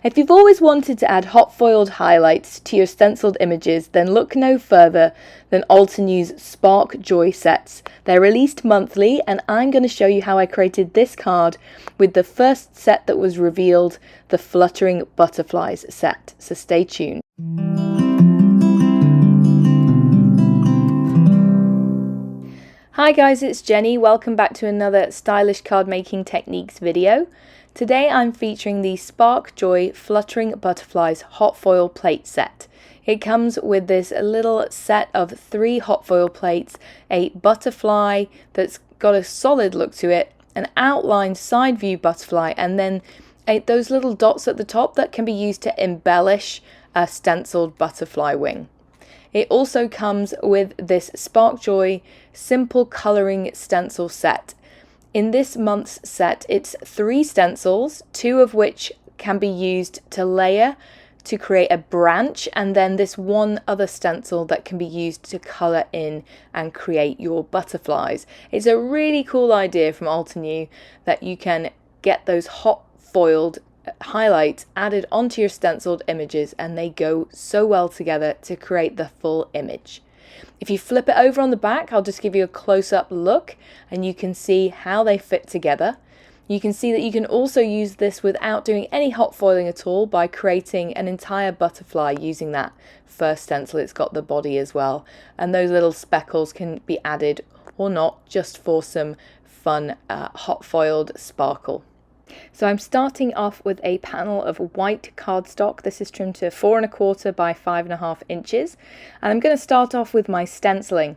If you've always wanted to add hot foiled highlights to your stenciled images, then look no further than Altenew's Spark Joy sets. They're released monthly, and I'm going to show you how I created this card with the first set that was revealed, the Fluttering Butterflies set. So stay tuned. Hi guys, it's Jenny. Welcome back to another Stylish Cardmaking Techniques video. Today I'm featuring the Spark Joy Fluttering Butterflies hot foil plate set. It comes with this little set of 3 hot foil plates, a butterfly that's got a solid look to it, an outlined side view butterfly, and then those little dots at the top that can be used to embellish a stenciled butterfly wing. It also comes with this Spark Joy simple colouring stencil set. In this month's set, it's 3 stencils, 2 of which can be used to layer to create a branch, and then this one other stencil that can be used to colour in and create your butterflies. It's a really cool idea from Altenew that you can get those hot foiled highlights added onto your stenciled images, and they go so well together to create the full image. If you flip it over on the back, I'll just give you a close-up look and you can see how they fit together. You can see that you can also use this without doing any hot foiling at all by creating an entire butterfly using that first stencil. It's got the body as well, and those little speckles can be added or not, just for some fun hot foiled sparkle. So I'm starting off with a panel of white cardstock. This is trimmed to 4 1/4 by 5 1/2 inches. And I'm going to start off with my stenciling.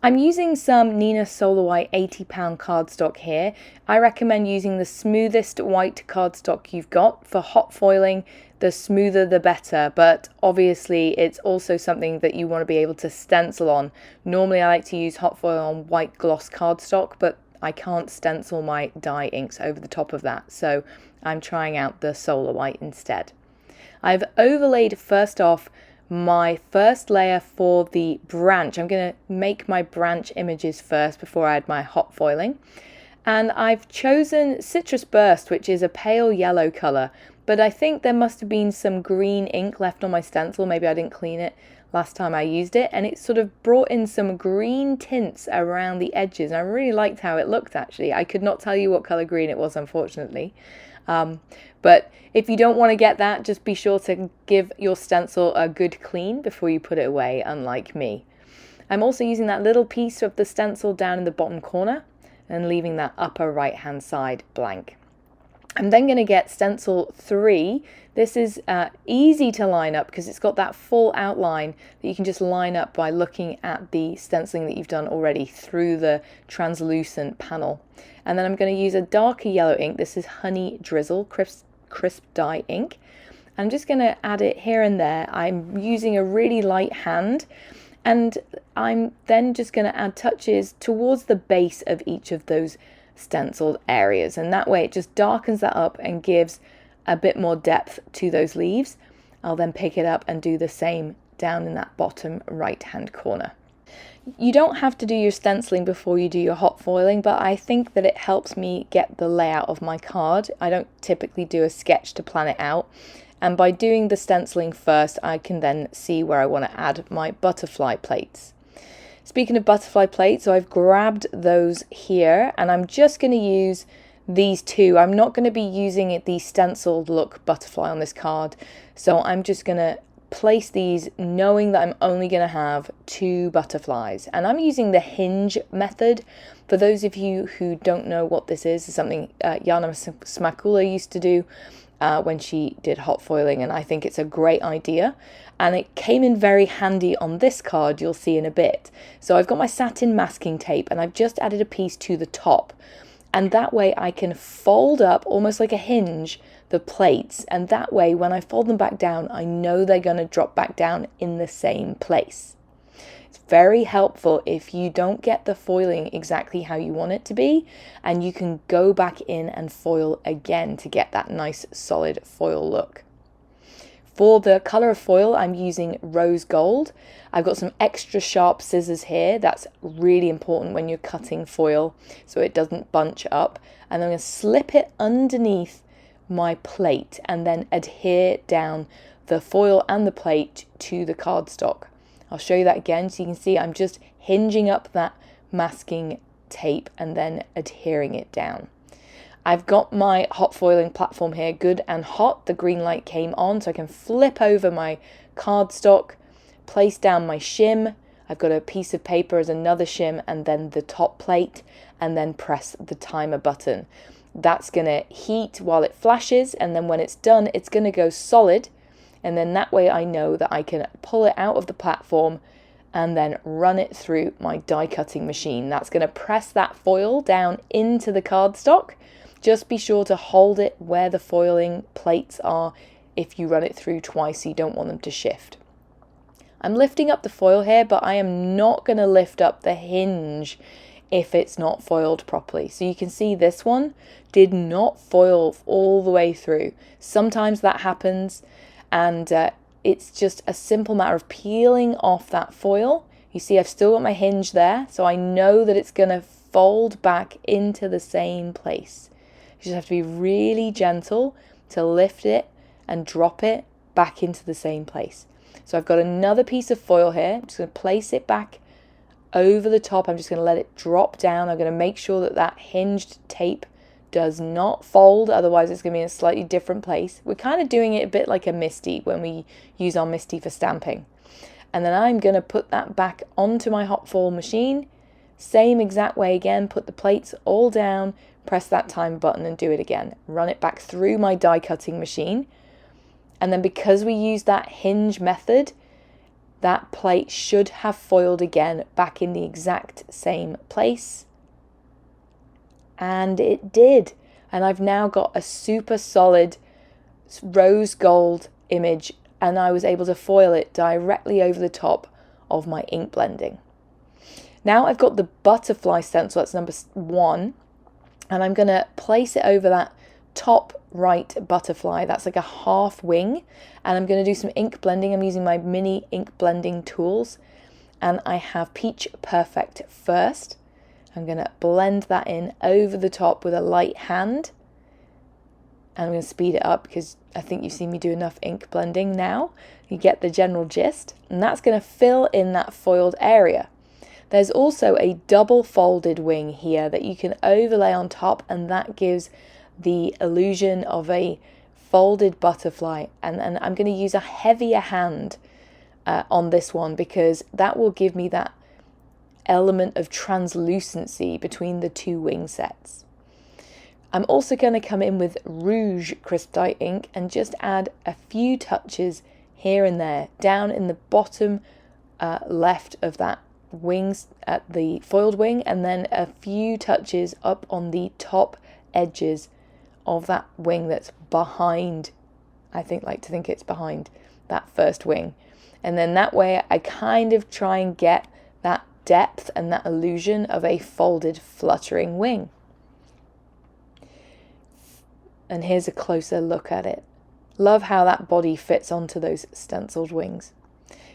I'm using some Nina Solar White 80-pound cardstock here. I recommend using the smoothest white cardstock you've got for hot foiling. The smoother the better, but obviously it's also something that you want to be able to stencil on. Normally I like to use hot foil on white gloss cardstock, but I can't stencil my dye inks over the top of that, so I'm trying out the Solar White instead. I've overlaid first off my first layer for the branch. I'm going to make my branch images first before I add my hot foiling. And I've chosen Citrus Burst, which is a pale yellow colour, but I think there must have been some green ink left on my stencil. Maybe I didn't clean it last time I used it, and it sort of brought in some green tints around the edges. I really liked how it looked, actually. I could not tell you what colour green it was, unfortunately. But if you don't want to get that, just be sure to give your stencil a good clean before you put it away, unlike me. I'm also using that little piece of the stencil down in the bottom corner and leaving that upper right hand side blank. I'm then going to get stencil 3. This is easy to line up because it's got that full outline that you can just line up by looking at the stenciling that you've done already through the translucent panel. And then I'm going to use a darker yellow ink. This is Honey Drizzle crisp dye ink. I'm just going to add it here and there. I'm using a really light hand, and I'm then just going to add touches towards the base of each of those stenciled areas, and that way it just darkens that up and gives a bit more depth to those leaves. I'll then pick it up and do the same down in that bottom right hand corner. You don't have to do your stenciling before you do your hot foiling, but I think that it helps me get the layout of my card. I don't typically do a sketch to plan it out, and by doing the stenciling first I can then see where I want to add my butterfly plates. Speaking of butterfly plates, so I've grabbed those here, and I'm just going to use these 2. I'm not going to be using the stenciled look butterfly on this card, so I'm just going to place these knowing that I'm only going to have 2 butterflies. And I'm using the hinge method. For those of you who don't know what this is something Jana Smakula used to do when she did hot foiling, and I think it's a great idea, and it came in very handy on this card, you'll see in a bit. So I've got my satin masking tape, and I've just added a piece to the top, and that way I can fold up almost like a hinge the plates, and that way when I fold them back down I know they're going to drop back down in the same place. It's very helpful if you don't get the foiling exactly how you want it to be, and you can go back in and foil again to get that nice solid foil look. For the colour of foil, I'm using rose gold. I've got some extra sharp scissors here. That's really important when you're cutting foil so it doesn't bunch up. And I'm going to slip it underneath my plate and then adhere down the foil and the plate to the cardstock. I'll show you that again so you can see I'm just hinging up that masking tape and then adhering it down. I've got my hot foiling platform here good and hot. The green light came on so I can flip over my cardstock, place down my shim. I've got a piece of paper as another shim and then the top plate, and then press the timer button. That's going to heat while it flashes, and then when it's done it's going to go solid, and then that way I know that I can pull it out of the platform and then run it through my die cutting machine. That's going to press that foil down into the cardstock. Just be sure to hold it where the foiling plates are if you run it through twice, so you don't want them to shift. I'm lifting up the foil here, but I am not going to lift up the hinge if it's not foiled properly. So you can see this one did not foil all the way through. Sometimes that happens, and it's just a simple matter of peeling off that foil. You see I've still got my hinge there, so I know that it's going to fold back into the same place. You just have to be really gentle to lift it and drop it back into the same place. So I've got another piece of foil here. I'm just going to place it back over the top. I'm just going to let it drop down. I'm going to make sure that that hinged tape does not fold, otherwise it's going to be in a slightly different place. We're kind of doing it a bit like a MISTI when we use our MISTI for stamping. And then I'm going to put that back onto my hot foil machine. Same exact way again, put the plates all down, press that time button and do it again. Run it back through my die cutting machine. And then because we use that hinge method, that plate should have foiled again back in the exact same place. And it did. And I've now got a super solid rose gold image, and I was able to foil it directly over the top of my ink blending. Now I've got the butterfly stencil, that's number 1, and I'm going to place it over that top right butterfly. That's like a half wing, and I'm going to do some ink blending. I'm using my mini ink blending tools, and I have Peach Perfect first. I'm going to blend that in over the top with a light hand, and I'm going to speed it up because I think you've seen me do enough ink blending now. You get the general gist, and that's going to fill in that foiled area. There's also a double folded wing here that you can overlay on top, and that gives the illusion of a folded butterfly. And I'm going to use a heavier hand on this one because that will give me that element of translucency between the two wing sets. I'm also going to come in with Rouge Crisp Dye ink and just add a few touches here and there down in the bottom left of that wings at the foiled wing, and then a few touches up on the top edges of that wing that's behind, I like to think it's behind that first wing. And then that way I kind of try and get that depth and that illusion of a folded fluttering wing. And here's a closer look at it. Love how that body fits onto those stenciled wings.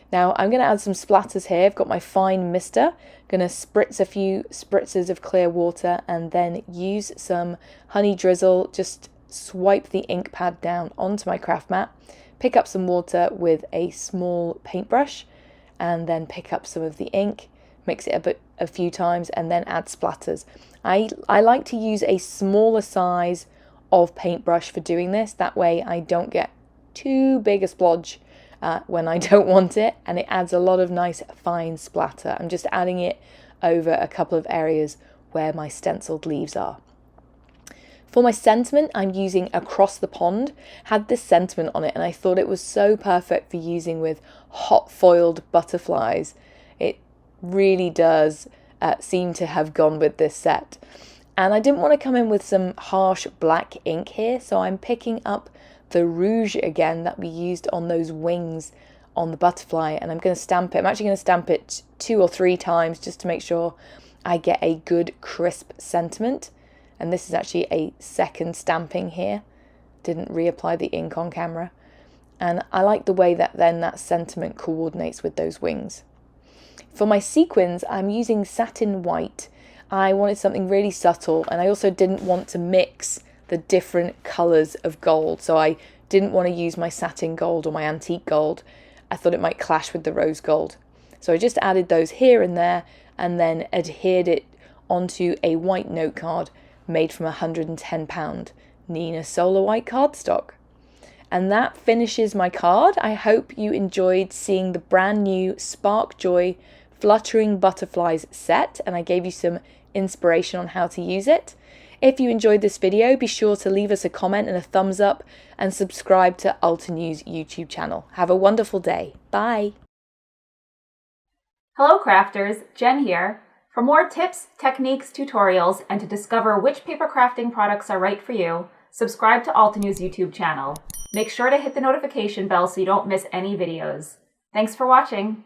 Now I'm going to add some splatters here. I've got my fine mister. I'm going to spritz a few spritzes of clear water and then use some honey drizzle. Just swipe the ink pad down onto my craft mat, pick up some water with a small paintbrush, and then pick up some of the ink, mix it a few times, and then add splatters. I like to use a smaller size of paintbrush for doing this. That way I don't get too big a splodge when I don't want it, and it adds a lot of nice fine splatter. I'm just adding it over a couple of areas where my stenciled leaves are. For my sentiment, I'm using Across the Pond. Had this sentiment on it, and I thought it was so perfect for using with hot foiled butterflies. It really does seem to have gone with this set. And I didn't want to come in with some harsh black ink here, so I'm picking up the rouge again that we used on those wings on the butterfly, and I'm going to stamp it. I'm actually going to stamp it 2 or 3 times just to make sure I get a good crisp sentiment. And this is actually a second stamping here. Didn't reapply the ink on camera. And I like the way that then that sentiment coordinates with those wings. For my sequins, I'm using Satin White. I wanted something really subtle, and I also didn't want to mix the different colours of gold. So I didn't want to use my satin gold or my antique gold. I thought it might clash with the rose gold. So I just added those here and there and then adhered it onto a white note card made from 110-pound Nina Solar White cardstock. And that finishes my card. I hope you enjoyed seeing the brand new Spark Joy Fluttering Butterflies set, and I gave you some inspiration on how to use it. If you enjoyed this video, be sure to leave us a comment and a thumbs up and subscribe to Altenew's YouTube channel. Have a wonderful day. Bye. Hello crafters, Jen here. For more tips, techniques, tutorials, and to discover which paper crafting products are right for you, subscribe to Altenew's YouTube channel. Make sure to hit the notification bell so you don't miss any videos. Thanks for watching.